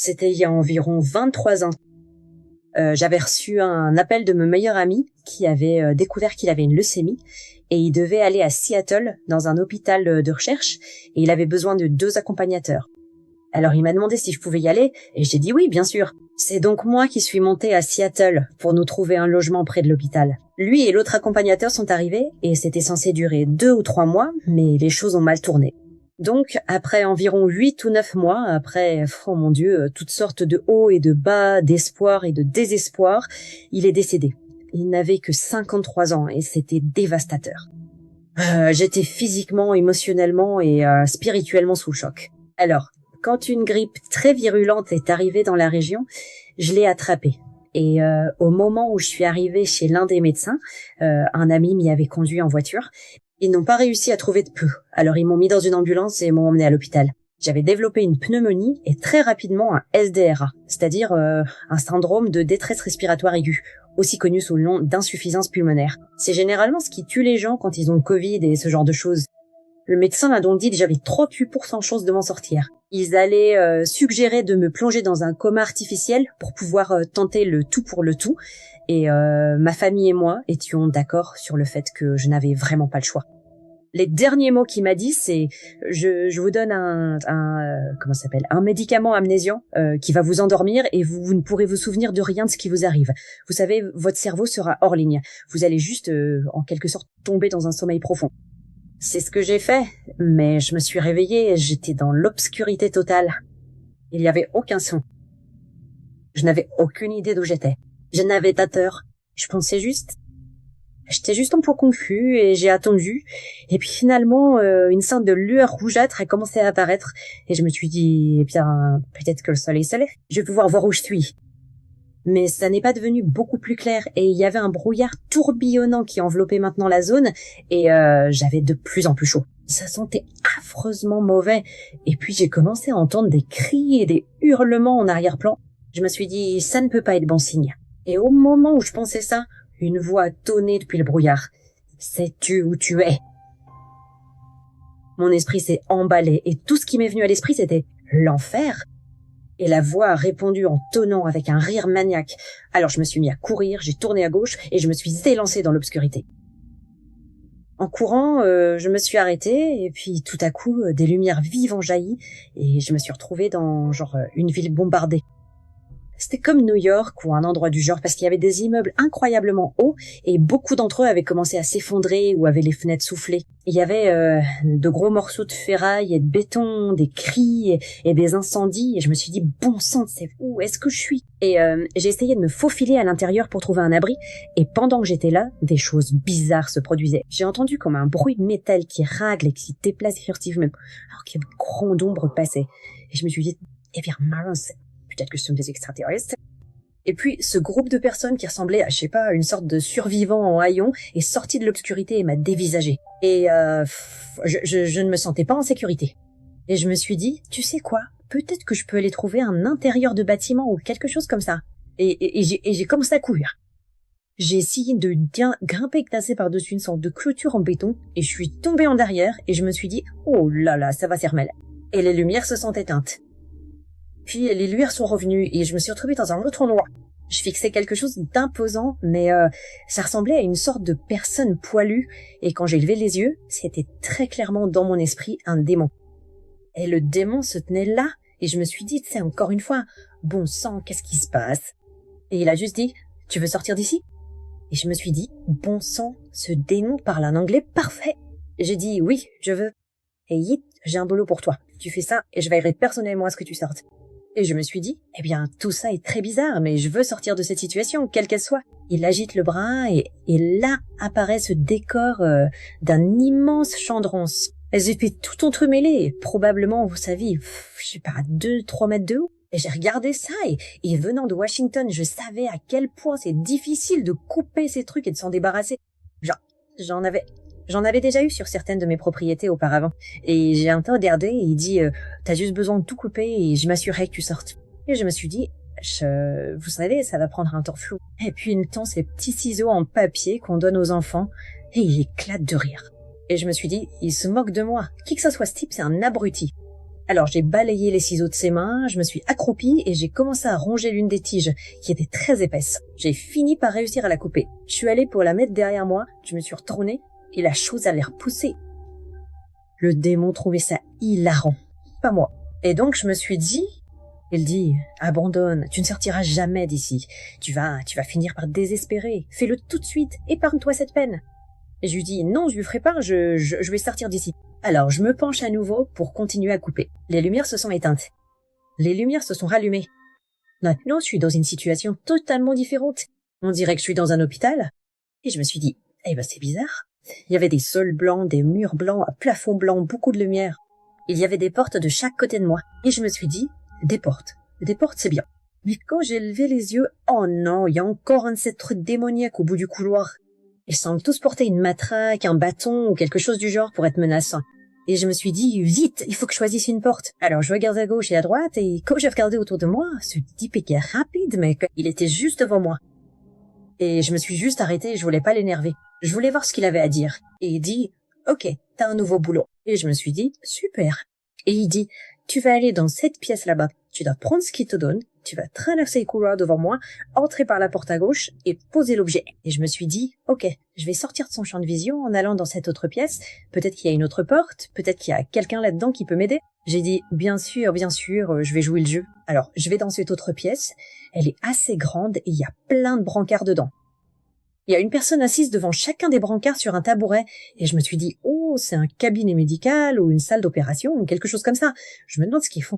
C'était il y a environ 23 ans. J'avais reçu un appel de mon meilleur ami qui avait découvert qu'il avait une leucémie et il devait aller à Seattle dans un hôpital de recherche et il avait besoin de 2 accompagnateurs. Alors il m'a demandé si je pouvais y aller et j'ai dit oui, bien sûr. C'est donc moi qui suis montée à Seattle pour nous trouver un logement près de l'hôpital. Lui et l'autre accompagnateur sont arrivés et c'était censé durer 2 ou 3 mois, mais les choses ont mal tourné. Donc, après environ 8 ou 9 mois, après, oh mon Dieu, toutes sortes de hauts et de bas, d'espoir et de désespoir, il est décédé. Il n'avait que 53 ans et c'était dévastateur. J'étais physiquement, émotionnellement et spirituellement sous le choc. Alors, quand une grippe très virulente est arrivée dans la région, je l'ai attrapée. Et au moment où je suis arrivée chez l'un des médecins, un ami m'y avait conduit en voiture, ils n'ont pas réussi à trouver de pouls. Alors ils m'ont mis dans une ambulance et m'ont emmené à l'hôpital. J'avais développé une pneumonie et très rapidement un SDRA, c'est-à-dire un syndrome de détresse respiratoire aiguë, aussi connu sous le nom d'insuffisance pulmonaire. C'est généralement ce qui tue les gens quand ils ont le Covid et ce genre de choses. Le médecin m'a donc dit que j'avais 38% de chances de m'en sortir. Ils allaient suggérer de me plonger dans un coma artificiel pour pouvoir tenter le tout pour le tout. Et ma famille et moi étions d'accord sur le fait que je n'avais vraiment pas le choix. Les derniers mots qu'il m'a dit, c'est je vous donne un médicament amnésiant qui va vous endormir et vous ne pourrez vous souvenir de rien de ce qui vous arrive. Vous savez, votre cerveau sera hors ligne. Vous allez juste en quelque sorte tomber dans un sommeil profond. C'est ce que j'ai fait, mais je me suis réveillée et j'étais dans l'obscurité totale. Il n'y avait aucun son. Je n'avais aucune idée d'où j'étais. Je n'avais pas peur. J'étais juste un peu confus et j'ai attendu. Et puis finalement, une sorte de lueur rougeâtre a commencé à apparaître. Et je me suis dit, eh bien, peut-être que le soleil se lève. Je vais pouvoir voir où je suis. Mais ça n'est pas devenu beaucoup plus clair. Et il y avait un brouillard tourbillonnant qui enveloppait maintenant la zone. Et j'avais de plus en plus chaud. Ça sentait affreusement mauvais. Et puis j'ai commencé à entendre des cris et des hurlements en arrière-plan. Je me suis dit, ça ne peut pas être bon signe. Et au moment où je pensais ça, une voix a tonné depuis le brouillard. Sais-tu où tu es? Mon esprit s'est emballé et tout ce qui m'est venu à l'esprit, c'était l'enfer. Et la voix a répondu en tonnant avec un rire maniaque. Alors je me suis mis à courir, j'ai tourné à gauche et je me suis élancée dans l'obscurité. En courant, je me suis arrêtée et puis tout à coup, des lumières vives ont jailli et je me suis retrouvée dans une ville bombardée. C'était comme New York ou un endroit du genre parce qu'il y avait des immeubles incroyablement hauts et beaucoup d'entre eux avaient commencé à s'effondrer ou avaient les fenêtres soufflées. Il y avait de gros morceaux de ferraille et de béton, des cris et des incendies et je me suis dit bon sang, c'est où est-ce que je suis? Et j'ai essayé de me faufiler à l'intérieur pour trouver un abri et pendant que j'étais là, des choses bizarres se produisaient. J'ai entendu comme un bruit de métal qui ragle et qui se déplace furtivement alors qu'il y avait une grande ombre passait. Et je me suis dit eh bien mince, peut-être que ce sont des extraterrestres. Et puis, ce groupe de personnes qui ressemblait à, je sais pas, une sorte de survivant en haillons est sorti de l'obscurité et m'a dévisagé. Et je ne me sentais pas en sécurité. Et je me suis dit, tu sais quoi? Peut-être que je peux aller trouver un intérieur de bâtiment ou quelque chose comme ça. Et j'ai commencé à courir. J'ai essayé de grimper glacé par-dessus une sorte de clôture en béton et je suis tombée en arrière et je me suis dit, oh là là, ça va faire mal. Et les lumières se sont éteintes. Puis les lueurs sont revenues et je me suis retrouvée dans un autre endroit. Je fixais quelque chose d'imposant, mais ça ressemblait à une sorte de personne poilue. Et quand j'ai levé les yeux, c'était très clairement dans mon esprit un démon. Et le démon se tenait là, et je me suis dit, c'est encore une fois, bon sang, qu'est-ce qui se passe? Et il a juste dit, tu veux sortir d'ici? Et je me suis dit, bon sang, ce démon parle un anglais parfait. J'ai dit, oui, je veux. Et Yit, j'ai un boulot pour toi. Tu fais ça, et je veillerai personnellement à ce que tu sortes. Et je me suis dit, eh bien, tout ça est très bizarre, mais je veux sortir de cette situation, quelle qu'elle soit. Il agite le bras et là apparaît ce décor d'un immense champ de ronces. Elles étaient toutes entremêlées, probablement, vous savez, je sais pas, 2-3 mètres de haut. Et j'ai regardé ça et venant de Washington, je savais à quel point c'est difficile de couper ces trucs et de s'en débarrasser. J'en avais déjà eu sur certaines de mes propriétés auparavant. Et j'ai un peu regardé et il dit t'as juste besoin de tout couper et je m'assurerai que tu sortes. Et je me suis dit, vous savez, ça va prendre un temps fou. Et puis il me tend ces petits ciseaux en papier qu'on donne aux enfants et il éclate de rire. Et je me suis dit, il se moque de moi. Qui que ce soit ce type, c'est un abruti. Alors j'ai balayé les ciseaux de ses mains, je me suis accroupie et j'ai commencé à ronger l'une des tiges, qui était très épaisse. J'ai fini par réussir à la couper. Je suis allée pour la mettre derrière moi, je me suis retournée et la chose a l'air poussée. Le démon trouvait ça hilarant, pas moi. Et donc je me suis dit, il dit, abandonne, tu ne sortiras jamais d'ici. Tu vas finir par désespérer, fais-le tout de suite, épargne-toi cette peine. Et je lui dis, non, je lui ferai pas, je vais sortir d'ici. Alors, je me penche à nouveau pour continuer à couper. Les lumières se sont éteintes. Les lumières se sont rallumées. Maintenant, je suis dans une situation totalement différente. On dirait que je suis dans un hôpital. Et je me suis dit, c'est bizarre. Il y avait des sols blancs, des murs blancs, un plafond blanc, beaucoup de lumière. Il y avait des portes de chaque côté de moi. Et je me suis dit, des portes, c'est bien. Mais quand j'ai levé les yeux, oh non, il y a encore un de ces trucs démoniaques au bout du couloir. Ils semblent tous porter une matraque, un bâton ou quelque chose du genre pour être menaçants. Et je me suis dit, vite, il faut que je choisisse une porte. Alors je regarde à gauche et à droite et quand j'ai regardé autour de moi, ce type était rapide, mais il était juste devant moi. Et je me suis juste arrêtée et je voulais pas l'énerver. Je voulais voir ce qu'il avait à dire. Et il dit, ok, t'as un nouveau boulot. Et je me suis dit, super. Et il dit, tu vas aller dans cette pièce là-bas. Tu dois prendre ce qu'il te donne. Tu vas traverser le couloir devant moi, entrer par la porte à gauche et poser l'objet. Et je me suis dit, ok, je vais sortir de son champ de vision en allant dans cette autre pièce. Peut-être qu'il y a une autre porte, peut-être qu'il y a quelqu'un là-dedans qui peut m'aider. J'ai dit, bien sûr, je vais jouer le jeu. Alors, je vais dans cette autre pièce. Elle est assez grande et il y a plein de brancards dedans. Il y a une personne assise devant chacun des brancards sur un tabouret. Et je me suis dit, oh, c'est un cabinet médical ou une salle d'opération ou quelque chose comme ça. Je me demande ce qu'ils font.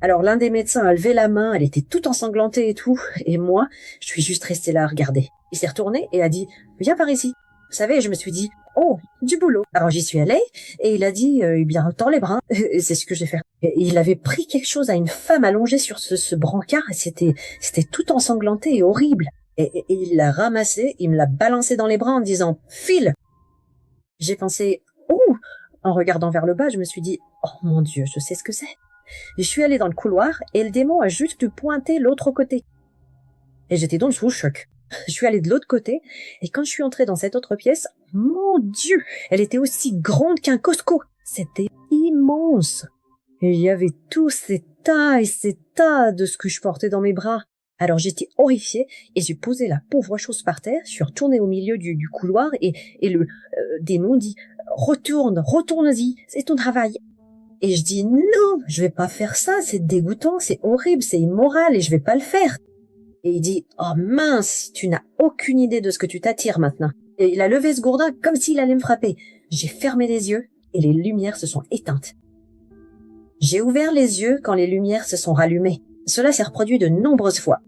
Alors l'un des médecins a levé la main, elle était toute ensanglantée et tout, et moi, je suis juste restée là à regarder. Il s'est retourné et a dit « Viens par ici ». Vous savez, je me suis dit « Oh, du boulot ». Alors j'y suis allée, et il a dit « Eh bien, tends les bras ». Et c'est ce que j'ai fait. Et il avait pris quelque chose à une femme allongée sur ce brancard, et c'était tout ensanglanté et horrible. Et il l'a ramassé, il me l'a balancé dans les bras en disant « File ». J'ai pensé « Oh ». En regardant vers le bas, je me suis dit « Oh mon Dieu, je sais ce que c'est ». Je suis allée dans le couloir et le démon a juste pointé l'autre côté. Et j'étais donc sous le choc. Je suis allée de l'autre côté et quand je suis entrée dans cette autre pièce, mon Dieu, elle était aussi grande qu'un Costco. C'était immense. Et il y avait tous ces tas et ces tas de ce que je portais dans mes bras. Alors j'étais horrifiée et j'ai posé la pauvre chose par terre, je suis retournée au milieu du couloir et le démon dit « Retourne-y, c'est ton travail ». Et je dis, non, je vais pas faire ça, c'est dégoûtant, c'est horrible, c'est immoral et je vais pas le faire. Et il dit, oh mince, tu n'as aucune idée de ce que tu t'attires maintenant. Et il a levé ce gourdin comme s'il allait me frapper. J'ai fermé les yeux et les lumières se sont éteintes. J'ai ouvert les yeux quand les lumières se sont rallumées. Cela s'est reproduit de nombreuses fois.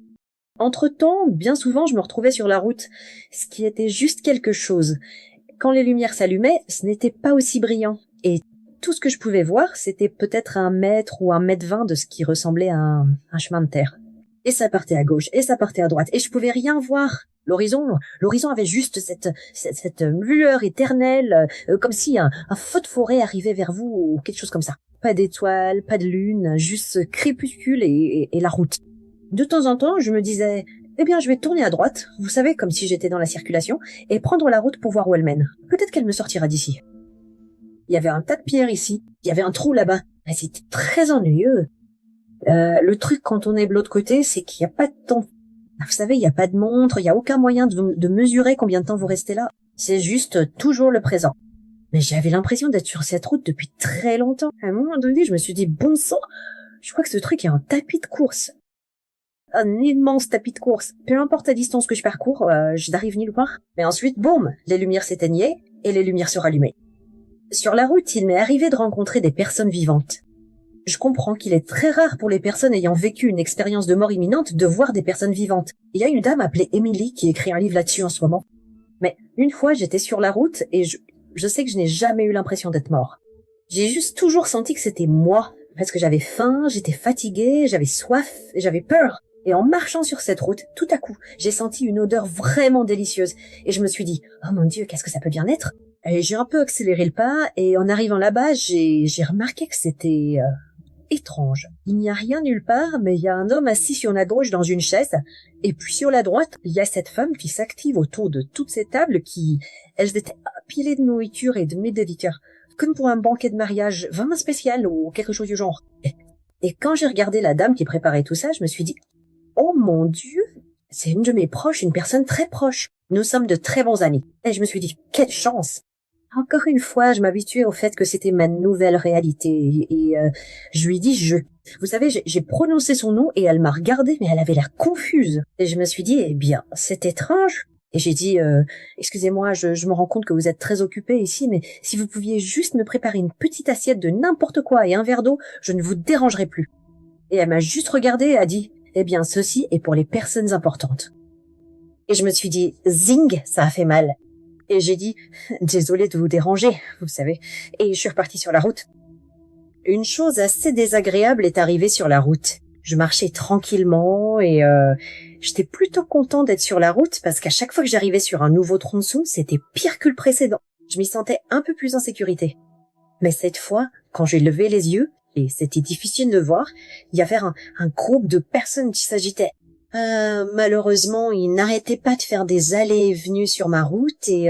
Entre-temps, bien souvent, je me retrouvais sur la route, ce qui était juste quelque chose. Quand les lumières s'allumaient, ce n'était pas aussi brillant. Et tout ce que je pouvais voir, c'était peut-être 1 mètre ou 1,20 m de ce qui ressemblait à un chemin de terre. Et ça partait à gauche, et ça partait à droite, et je pouvais rien voir. L'horizon avait juste cette lueur éternelle, comme si un feu de forêt arrivait vers vous, ou quelque chose comme ça. Pas d'étoiles, pas de lune, juste crépuscule et la route. De temps en temps, je me disais, je vais tourner à droite, vous savez, comme si j'étais dans la circulation, et prendre la route pour voir où elle mène. Peut-être qu'elle me sortira d'ici. Il y avait un tas de pierres ici. Il y avait un trou là-bas. C'était très ennuyeux. Le truc quand on est de l'autre côté, c'est qu'il n'y a pas de temps. Vous savez, il n'y a pas de montre, il n'y a aucun moyen de mesurer combien de temps vous restez là. C'est juste toujours le présent. Mais j'avais l'impression d'être sur cette route depuis très longtemps. À un moment donné, je me suis dit, bon sang, je crois que ce truc est un tapis de course. Un immense tapis de course. Peu importe la distance que je parcours, je n'arrive nulle part. Mais ensuite, boum, les lumières s'éteignaient et les lumières se rallumaient. Sur la route, il m'est arrivé de rencontrer des personnes vivantes. Je comprends qu'il est très rare pour les personnes ayant vécu une expérience de mort imminente de voir des personnes vivantes. Il y a une dame appelée Emily qui écrit un livre là-dessus en ce moment. Mais une fois, j'étais sur la route et je sais que je n'ai jamais eu l'impression d'être mort. J'ai juste toujours senti que c'était moi, parce que j'avais faim, j'étais fatiguée, j'avais soif et j'avais peur. Et en marchant sur cette route, tout à coup, j'ai senti une odeur vraiment délicieuse. Et je me suis dit, oh mon Dieu, qu'est-ce que ça peut bien être? Et j'ai un peu accéléré le pas et en arrivant là-bas, j'ai remarqué que c'était étrange. Il n'y a rien nulle part, mais il y a un homme assis sur la gauche dans une chaise. Et puis sur la droite, il y a cette femme qui s'active autour de toutes ces tables elles étaient empilées de nourriture et de mets de liqueur. comme pour un banquet de mariage, vraiment spécial ou quelque chose du genre. Et quand j'ai regardé la dame qui préparait tout ça, je me suis dit, oh mon Dieu, c'est une de mes proches, une personne très proche. Nous sommes de très bons amis. Et je me suis dit, quelle chance. Encore une fois, je m'habituais au fait que c'était ma nouvelle réalité et je lui dis je. Vous savez, j'ai prononcé son nom et elle m'a regardée, mais elle avait l'air confuse. Et je me suis dit, eh bien, c'est étrange. Et j'ai dit, excusez-moi, je me rends compte que vous êtes très occupé ici, mais si vous pouviez juste me préparer une petite assiette de n'importe quoi et un verre d'eau, je ne vous dérangerai plus. Et elle m'a juste regardée et a dit, eh bien, ceci est pour les personnes importantes. Et je me suis dit, zing, ça a fait mal. Et j'ai dit, désolée de vous déranger, vous savez. Et je suis repartie sur la route. Une chose assez désagréable est arrivée sur la route. Je marchais tranquillement et j'étais plutôt content d'être sur la route parce qu'à chaque fois que j'arrivais sur un nouveau tronçon, c'était pire que le précédent. Je m'y sentais un peu plus en sécurité. Mais cette fois, quand j'ai levé les yeux, et c'était difficile de voir, il y avait un groupe de personnes qui s'agitaient. Malheureusement, ils n'arrêtaient pas de faire des allées et venues sur ma route et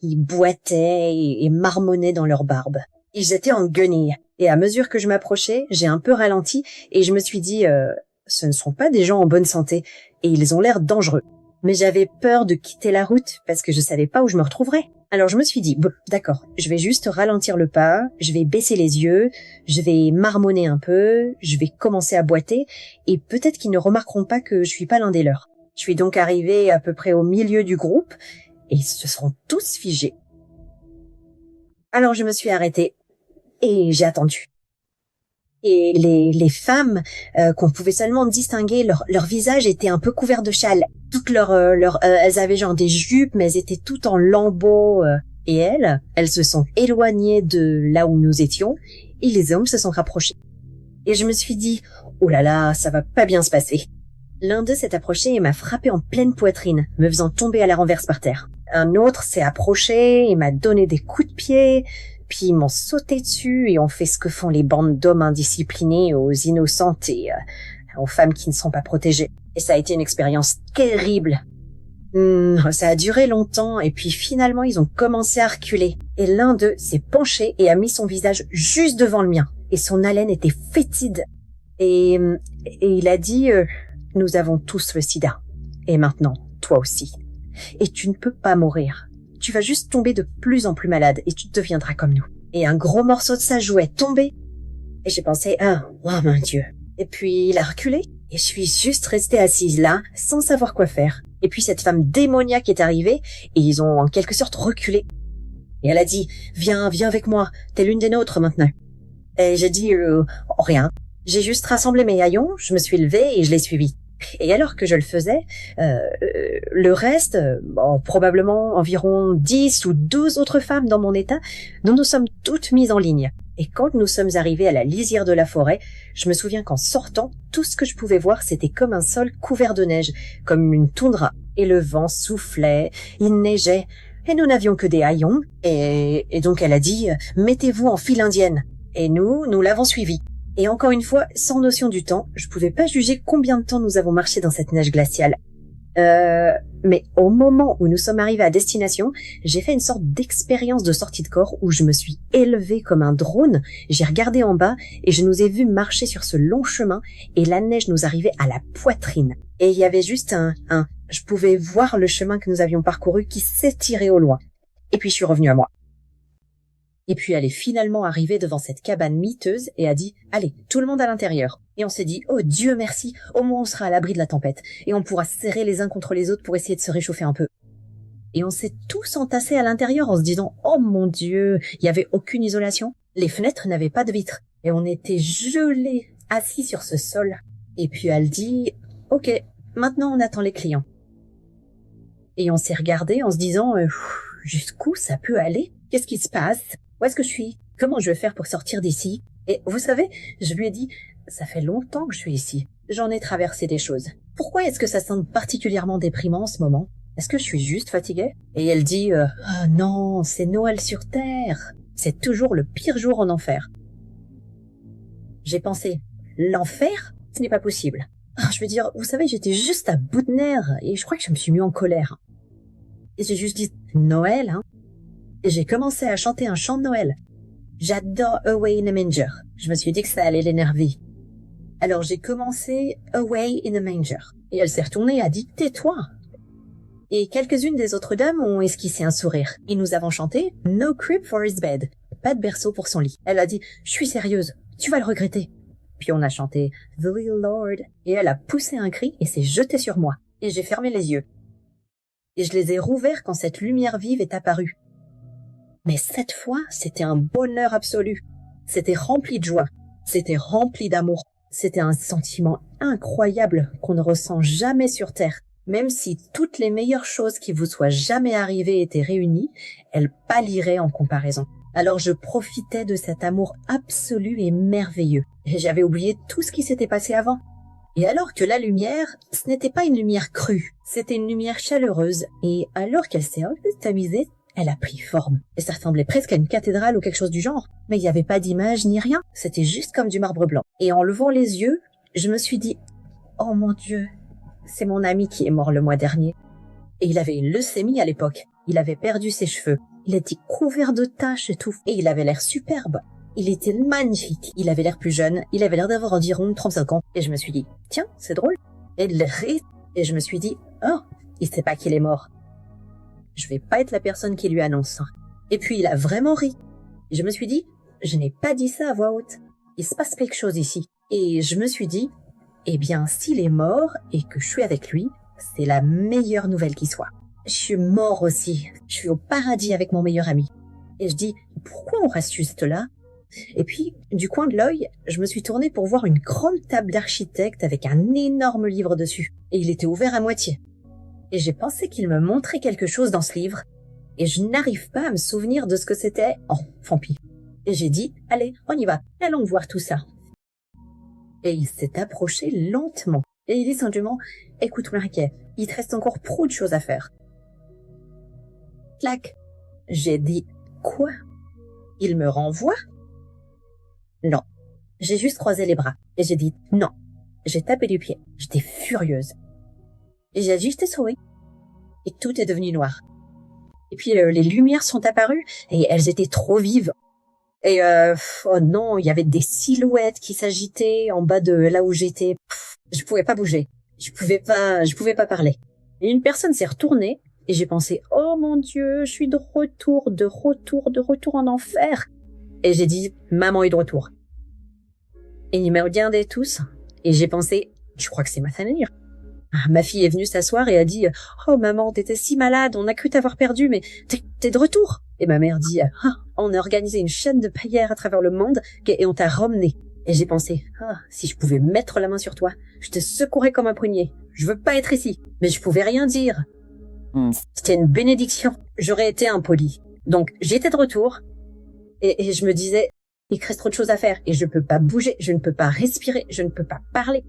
ils boitaient et marmonnaient dans leur barbe. Ils étaient en guenilles. Et à mesure que je m'approchais, j'ai un peu ralenti et je me suis dit, ce ne sont pas des gens en bonne santé et ils ont l'air dangereux. Mais j'avais peur de quitter la route parce que je savais pas où je me retrouverais. Alors je me suis dit, bon, d'accord, je vais juste ralentir le pas, je vais baisser les yeux, je vais marmonner un peu, je vais commencer à boiter, et peut-être qu'ils ne remarqueront pas que je suis pas l'un des leurs. Je suis donc arrivée à peu près au milieu du groupe, et ils se sont tous figés. Alors je me suis arrêtée, et j'ai attendu. Et les femmes, qu'on pouvait seulement distinguer, leur visage était un peu couvert de châle. Toutes elles avaient genre des jupes, mais elles étaient toutes en lambeaux. Et elles se sont éloignées de là où nous étions, et les hommes se sont rapprochés. Et je me suis dit, oh là là, ça va pas bien se passer. L'un d'eux s'est approché et m'a frappé en pleine poitrine, me faisant tomber à la renverse par terre. Un autre s'est approché et m'a donné des coups de pied, puis ils m'ont sauté dessus et ont fait ce que font les bandes d'hommes indisciplinés aux innocentes et aux femmes qui ne sont pas protégées. Et ça a été une expérience terrible. Ça a duré longtemps et puis finalement ils ont commencé à reculer. Et l'un d'eux s'est penché et a mis son visage juste devant le mien. Et son haleine était fétide. Et il a dit, nous avons tous le sida. Et maintenant, toi aussi. Et tu ne peux pas mourir. Tu vas juste tomber de plus en plus malade et tu deviendras comme nous. Et un gros morceau de sa joue est tombé. Et j'ai pensé, oh mon Dieu. Et puis il a reculé. Et je suis juste restée assise là, sans savoir quoi faire. Et puis cette femme démoniaque est arrivée et ils ont en quelque sorte reculé. Et elle a dit, viens avec moi, t'es l'une des nôtres maintenant. Et j'ai dit, rien. J'ai juste rassemblé mes haillons, je me suis levée et je l'ai suivi. Et alors que je le faisais, le reste, probablement environ 10 ou 12 autres femmes dans mon état, nous nous sommes toutes mises en ligne. Et quand nous sommes arrivés à la lisière de la forêt, je me souviens qu'en sortant, tout ce que je pouvais voir, c'était comme un sol couvert de neige, comme une toundra. Et le vent soufflait, il neigeait, et nous n'avions que des haillons. Et donc elle a dit, mettez-vous en file indienne. Et nous l'avons suivi. Et encore une fois, sans notion du temps, je pouvais pas juger combien de temps nous avons marché dans cette neige glaciale. Mais au moment où nous sommes arrivés à destination, j'ai fait une sorte d'expérience de sortie de corps où je me suis élevée comme un drone, j'ai regardé en bas et je nous ai vus marcher sur ce long chemin et la neige nous arrivait à la poitrine. Et il y avait juste je pouvais voir le chemin que nous avions parcouru qui s'étirait au loin. Et puis je suis revenue à moi. Et puis elle est finalement arrivée devant cette cabane miteuse et a dit « Allez, tout le monde à l'intérieur ». Et on s'est dit « Oh Dieu merci, au moins on sera à l'abri de la tempête et on pourra se serrer les uns contre les autres pour essayer de se réchauffer un peu ». Et on s'est tous entassés à l'intérieur en se disant « Oh mon Dieu !» Il n'y avait aucune isolation, les fenêtres n'avaient pas de vitres et on était gelés, assis sur ce sol. Et puis elle dit « Ok, maintenant on attend les clients ». Et on s'est regardés en se disant « Jusqu'où ça peut aller ? Qu'est-ce qui se passe ? Où est-ce que je suis ? Comment je vais faire pour sortir d'ici ?» Et vous savez, je lui ai dit, ça fait longtemps que je suis ici. J'en ai traversé des choses. Pourquoi est-ce que ça semble particulièrement déprimant en ce moment ? Est-ce que je suis juste fatiguée ? Et elle dit, ah non, c'est Noël sur Terre. C'est toujours le pire jour en enfer. J'ai pensé, l'enfer ? Ce n'est pas possible. Je veux dire, vous savez, j'étais juste à bout de nerfs et je crois que je me suis mis en colère. Et j'ai juste dit, Noël, hein ? Et j'ai commencé à chanter un chant de Noël. J'adore Away in a Manger. Je me suis dit que ça allait l'énerver. Alors j'ai commencé Away in a Manger. Et elle s'est retournée et a dit « Tais-toi !» Et quelques-unes des autres dames ont esquissé un sourire. Et nous avons chanté « No crib for his bed ». Pas de berceau pour son lit. Elle a dit « Je suis sérieuse, tu vas le regretter ». Puis on a chanté « The Little Lord ». Et elle a poussé un cri et s'est jetée sur moi. Et j'ai fermé les yeux. Et je les ai rouverts quand cette lumière vive est apparue. Mais cette fois, c'était un bonheur absolu. C'était rempli de joie. C'était rempli d'amour. C'était un sentiment incroyable qu'on ne ressent jamais sur Terre. Même si toutes les meilleures choses qui vous soient jamais arrivées étaient réunies, elles pâliraient en comparaison. Alors je profitais de cet amour absolu et merveilleux. Et j'avais oublié tout ce qui s'était passé avant. Et alors que la lumière, ce n'était pas une lumière crue, c'était une lumière chaleureuse. Et alors qu'elle s'est un peu tamisée, elle a pris forme. Et ça ressemblait presque à une cathédrale ou quelque chose du genre. Mais il n'y avait pas d'image ni rien. C'était juste comme du marbre blanc. Et en levant les yeux, je me suis dit, oh mon Dieu, c'est mon ami qui est mort le mois dernier. Et il avait une leucémie à l'époque. Il avait perdu ses cheveux. Il était couvert de taches et tout. Et il avait l'air superbe. Il était magnifique. Il avait l'air plus jeune. Il avait l'air d'avoir environ 35 ans. Et je me suis dit, tiens, c'est drôle. Et il rit. Et je me suis dit, oh, il sait pas qu'il est mort. Je vais pas être la personne qui lui annonce. Et puis il a vraiment ri. Et je me suis dit, je n'ai pas dit ça à voix haute. Il se passe quelque chose ici. Et je me suis dit, eh bien, s'il est mort et que je suis avec lui, c'est la meilleure nouvelle qui soit. Je suis mort aussi. Je suis au paradis avec mon meilleur ami. Et je dis, pourquoi on reste juste là? Et puis, du coin de l'œil, je me suis tournée pour voir une grande table d'architecte avec un énorme livre dessus. Et il était ouvert à moitié. Et j'ai pensé qu'il me montrait quelque chose dans ce livre. Et je n'arrive pas à me souvenir de ce que c'était. Oh, tant pis. Et j'ai dit, allez, on y va. Allons voir tout ça. Et il s'est approché lentement. Et il dit simplement, écoute Mariquet, il te reste encore trop de choses à faire. Clac. J'ai dit, quoi? Il me renvoie? Non. J'ai juste croisé les bras. Et j'ai dit, non. J'ai tapé du pied. J'étais furieuse. Et j'ai juste souri. Et tout est devenu noir. Et puis les lumières sont apparues et elles étaient trop vives. Et oh non, il y avait des silhouettes qui s'agitaient en bas de là où j'étais. Je pouvais pas bouger. Je pouvais pas parler. Et une personne s'est retournée et j'ai pensé, oh mon Dieu, je suis de retour en enfer. Et j'ai dit, maman est de retour. Et il m'a regardé tous et j'ai pensé, je crois que c'est ma famille. Ma fille est venue s'asseoir et a dit « Oh maman, t'étais si malade, on a cru t'avoir perdu, mais t'es de retour !» Et ma mère dit « Ah, on a organisé une chaîne de prières à travers le monde et on t'a ramené. » Et j'ai pensé « Ah, si je pouvais mettre la main sur toi, je te secouerais comme un prunier. Je veux pas être ici. » Mais je pouvais rien dire. C'était une bénédiction. J'aurais été impoli. Donc j'étais de retour et je me disais « Il reste trop de choses à faire et je peux pas bouger, je ne peux pas respirer, je ne peux pas parler. »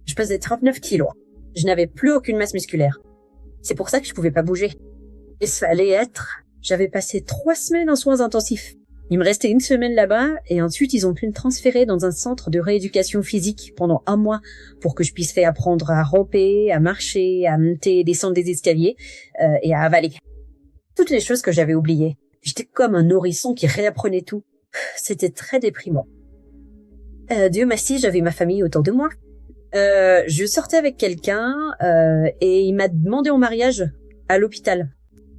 Je pesais 39 kilos. Je n'avais plus aucune masse musculaire. C'est pour ça que je pouvais pas bouger. Et ça allait être... J'avais passé 3 semaines en soins intensifs. Il me restait 1 semaine là-bas et ensuite ils ont pu me transférer dans un centre de rééducation physique pendant 1 mois pour que je puisse faire apprendre à ramper, à marcher, à monter et descendre des escaliers et à avaler. Toutes les choses que j'avais oubliées. J'étais comme un nourrisson qui réapprenait tout. C'était très déprimant. Dieu merci, j'avais ma famille autour de moi. Je sortais avec quelqu'un et il m'a demandé en mariage à l'hôpital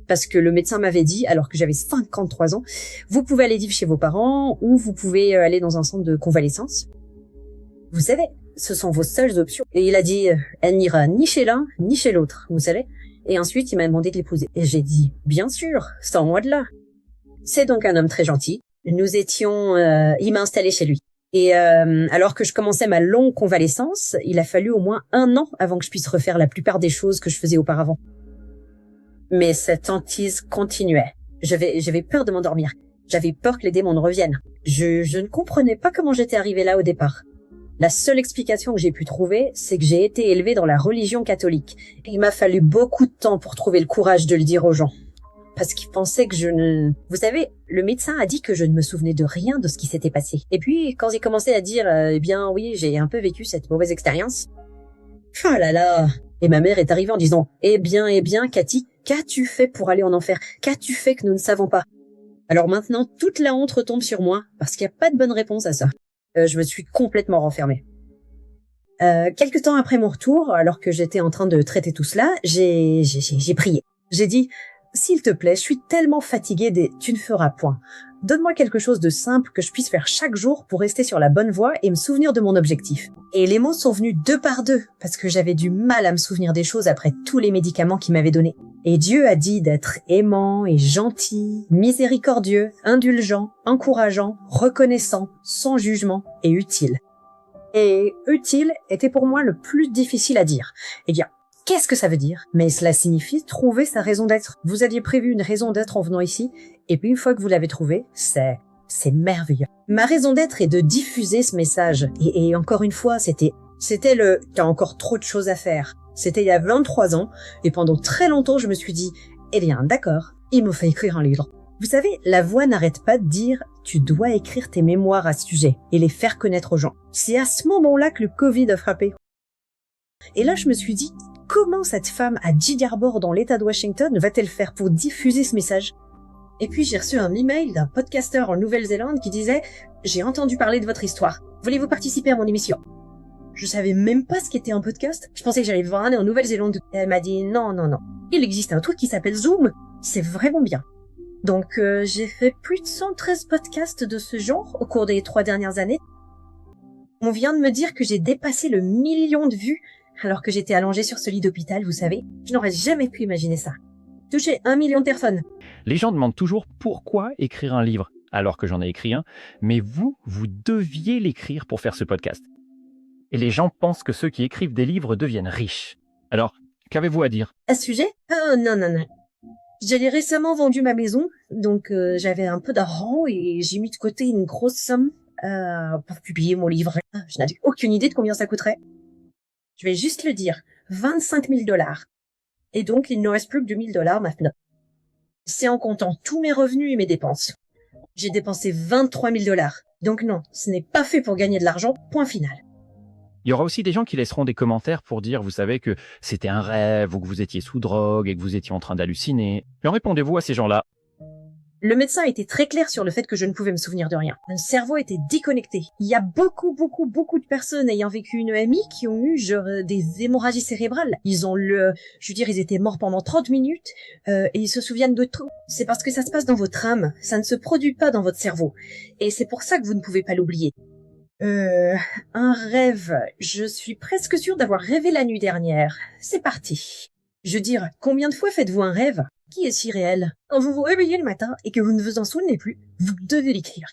parce que le médecin m'avait dit, alors que j'avais 53 ans, vous pouvez aller vivre chez vos parents ou vous pouvez aller dans un centre de convalescence. Vous savez, ce sont vos seules options. Et il a dit, elle n'ira ni chez l'un ni chez l'autre, vous savez. Et ensuite, il m'a demandé de l'épouser. Et j'ai dit, bien sûr, sans moi de là. C'est donc un homme très gentil. Nous étions, il m'a installé chez lui. Et alors que je commençais ma longue convalescence, il a fallu au moins 1 an avant que je puisse refaire la plupart des choses que je faisais auparavant. Mais cette hantise continuait. J'avais peur de m'endormir. J'avais peur que les démons ne reviennent. Je ne comprenais pas comment j'étais arrivée là au départ. La seule explication que j'ai pu trouver, c'est que j'ai été élevée dans la religion catholique. Et il m'a fallu beaucoup de temps pour trouver le courage de le dire aux gens. Parce qu'il pensait que je ne... Vous savez, le médecin a dit que je ne me souvenais de rien de ce qui s'était passé. Et puis, quand il commençait à dire, eh bien oui, j'ai un peu vécu cette mauvaise expérience. Oh là là. Et ma mère est arrivée en disant, eh bien, Cathy, qu'as-tu fait pour aller en enfer? Qu'as-tu fait que nous ne savons pas? Alors maintenant, toute la honte retombe sur moi, parce qu'il n'y a pas de bonne réponse à ça. Je me suis complètement renfermée. Quelque temps après mon retour, alors que j'étais en train de traiter tout cela, j'ai prié. J'ai dit, s'il te plaît, je suis tellement fatiguée tu ne feras point. Donne-moi quelque chose de simple que je puisse faire chaque jour pour rester sur la bonne voie et me souvenir de mon objectif. Et les mots sont venus deux par deux, parce que j'avais du mal à me souvenir des choses après tous les médicaments qu'il m'avait donnés. Et Dieu a dit d'être aimant et gentil, miséricordieux, indulgent, encourageant, reconnaissant, sans jugement et utile. Et utile était pour moi le plus difficile à dire. Eh bien, qu'est-ce que ça veut dire? Mais cela signifie trouver sa raison d'être. Vous aviez prévu une raison d'être en venant ici, et puis une fois que vous l'avez trouvée, c'est merveilleux. Ma raison d'être est de diffuser ce message. Et encore une fois, c'était il y a encore trop de choses à faire. C'était il y a 23 ans, et pendant très longtemps, je me suis dit, eh bien, d'accord, il me fait écrire un livre. Vous savez, la voix n'arrête pas de dire « tu dois écrire tes mémoires à ce sujet et les faire connaître aux gens ». C'est à ce moment-là que le Covid a frappé. Et là, je me suis dit, comment cette femme à Gigi Arbor dans l'État de Washington va-t-elle faire pour diffuser ce message? Et puis j'ai reçu un email d'un podcasteur en Nouvelle-Zélande qui disait « j'ai entendu parler de votre histoire. Voulez-vous participer à mon émission ?» Je savais même pas ce qu'était un podcast. Je pensais que j'allais voir aller en Nouvelle-Zélande. Elle m'a dit « non. Il existe un truc qui s'appelle Zoom. C'est vraiment bien. » Donc j'ai fait plus de 113 podcasts de ce genre au cours des 3 dernières années. On vient de me dire que j'ai dépassé le 1 million de vues alors que j'étais allongée sur ce lit d'hôpital, vous savez. Je n'aurais jamais pu imaginer ça. Toucher 1 million de personnes. Les gens demandent toujours pourquoi écrire un livre, alors que j'en ai écrit un, mais vous deviez l'écrire pour faire ce podcast. Et les gens pensent que ceux qui écrivent des livres deviennent riches. Alors, qu'avez-vous à dire? À ce sujet? Oh non. J'avais récemment vendu ma maison, donc j'avais un peu d'argent et j'ai mis de côté une grosse somme pour publier mon livre. Je n'avais aucune idée de combien ça coûterait. Je vais juste le dire, 25 000 $. Et donc, il ne reste plus que 2 000 $ maintenant. C'est en comptant tous mes revenus et mes dépenses. J'ai dépensé 23 000 $. Donc non, ce n'est pas fait pour gagner de l'argent, point final. Il y aura aussi des gens qui laisseront des commentaires pour dire, vous savez, que c'était un rêve ou que vous étiez sous drogue et que vous étiez en train d'halluciner. Mais répondez-vous à ces gens-là? Le médecin était très clair sur le fait que je ne pouvais me souvenir de rien. Mon cerveau était déconnecté. Il y a beaucoup de personnes ayant vécu une EMI qui ont eu des hémorragies cérébrales. Ils étaient morts pendant 30 minutes et ils se souviennent de tout. C'est parce que ça se passe dans votre âme, ça ne se produit pas dans votre cerveau. Et c'est pour ça que vous ne pouvez pas l'oublier. Un rêve. Je suis presque sûre d'avoir rêvé la nuit dernière. C'est parti. Je veux dire, combien de fois faites-vous un rêve qui est si réel? Quand vous vous réveillez le matin et que vous ne vous en souvenez plus, vous devez l'écrire.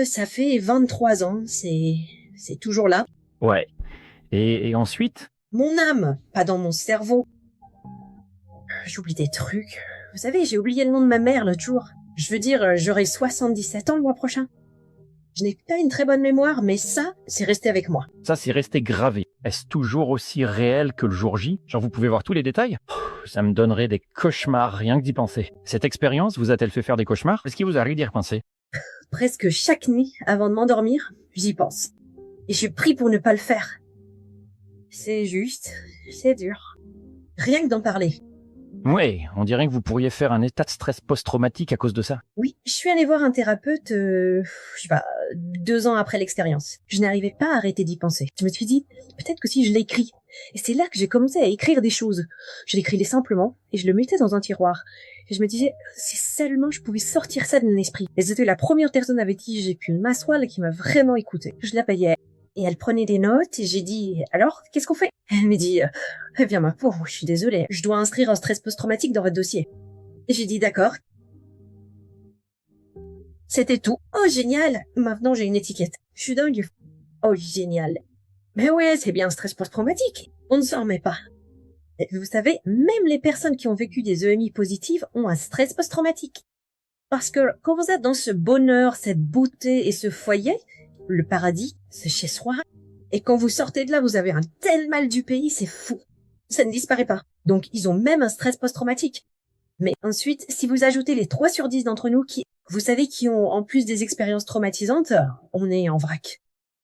Ça fait 23 ans, c'est toujours là. Ouais. Et ensuite? Mon âme, pas dans mon cerveau. J'oublie des trucs. Vous savez, j'ai oublié le nom de ma mère l'autre jour. Je veux dire, j'aurai 77 ans le mois prochain. Je n'ai pas une très bonne mémoire, mais ça, c'est resté avec moi. Ça, c'est resté gravé. Est-ce toujours aussi réel que le jour J? Genre, vous pouvez voir tous les détails? Ça me donnerait des cauchemars rien que d'y penser. Cette expérience vous a-t-elle fait faire des cauchemars? Est-ce qu'il vous arrive d'y repenser? Presque chaque nuit, avant de m'endormir, j'y pense. Et je prie pour ne pas le faire. C'est juste, c'est dur. Rien que d'en parler. Ouais, on dirait que vous pourriez faire un état de stress post-traumatique à cause de ça. Oui, je suis allée voir un thérapeute, 2 ans après l'expérience. Je n'arrivais pas à arrêter d'y penser. Je me suis dit, peut-être que si je l'écris. Et c'est là que j'ai commencé à écrire des choses. Je l'écrivais simplement et je le mettais dans un tiroir. Et je me disais, si seulement je pouvais sortir ça de mon esprit. Et c'était la première personne avec qui j'ai pu m'asseoir et qui m'a vraiment écoutée. Je la payais. Et elle prenait des notes et j'ai dit, alors, qu'est-ce qu'on fait? Elle m'a dit, eh bien ma pauvre, je suis désolée, je dois inscrire un stress post-traumatique dans votre dossier. Et j'ai dit, d'accord. C'était tout. Oh, génial. Maintenant, j'ai une étiquette. Je suis dingue. Oh, génial. Mais ouais, c'est bien un stress post-traumatique. On ne s'en remet pas. Et vous savez, même les personnes qui ont vécu des EMI positives ont un stress post-traumatique. Parce que quand vous êtes dans ce bonheur, cette beauté et ce foyer, le paradis, c'est chez soi. Et quand vous sortez de là, vous avez un tel mal du pays, c'est fou. Ça ne disparaît pas. Donc, ils ont même un stress post-traumatique. Mais ensuite, si vous ajoutez les 3 sur 10 d'entre nous qui, vous savez, qui ont en plus des expériences traumatisantes, on est en vrac.